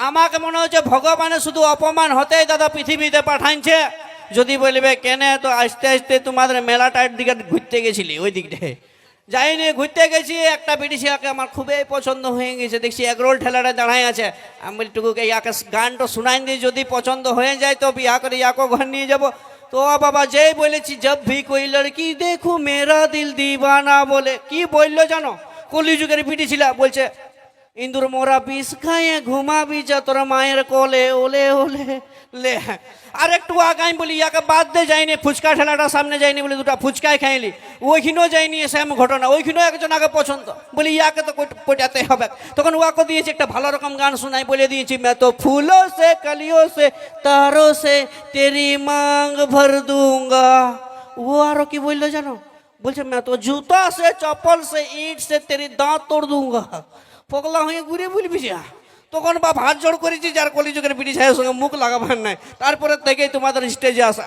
আমাকে মনে হচ্ছে ভগবানের শুধু অপমান হতেই দাদা পৃথিবীতে পাঠাইছে। যদি বলবে কেনে, তো আস্তে আস্তে তোমাদের মেলাটার দিকে ঘুরতে গেছিলি, ওই দিকটায় যাইনি, ঘুরতে গেছি। একটা বিটিশিয়াকে আমার খুবই পছন্দ হয়ে গেছে, দেখছি এগরোল ঠেলাটা দাঁড়াই আছে। আমি বলি টুকুকে ইয়াকে গানটা শুনাই দিই, যদি পছন্দ হয়ে যায় তো বিয়া করে ইয়াকে ঘর নিয়ে যাব। তো বাবা যেই বলেছি জব ভি কোই লড়কি দেখো মেরা দিল দিবানা বলে, কি বললো জানো? কলিযুগের বিটিছিলা বলছে, ইন্দুর মোরা বিষ খাইয়ে ঘুমাবি যা তোর মায়ের কোলে, ওলে ওলে লে। আর একটু আগে আমি বলি ইয়াকে বাদ দিয়ে যাইনি, ফুচকা ঠেলাটা সামনে যাইনি বলে দুটা ফুচকাই খাইলি, ওইখানেও যাইনি সেম ঘটনা, ওইখানেও একজন আগে পছন্দ, বলি ইয়াকে তো পটাতে হবে। তখন ওয়াকে দিয়েছি একটা ভালো রকম গান শোনাই, বলে দিয়েছি मैं तो फूलों से कलियों से तारों से तेरी मांग भर दूंगा। ও আরো কি বললো জানো? বলছে मैं तो जूता से चप्पल से ईंट से तेरी दांत तोड़ दूंगा। পগলা হয়ে ঘুরে বলবি যা। তখন বাপ হাত জোড় করেছি, যার কলিযুগের ব্রিটিশ ভাইয়ের সঙ্গে মুখ লাগাবার নাই। তারপরে থেকেই তোমাদের স্টেজে আসা।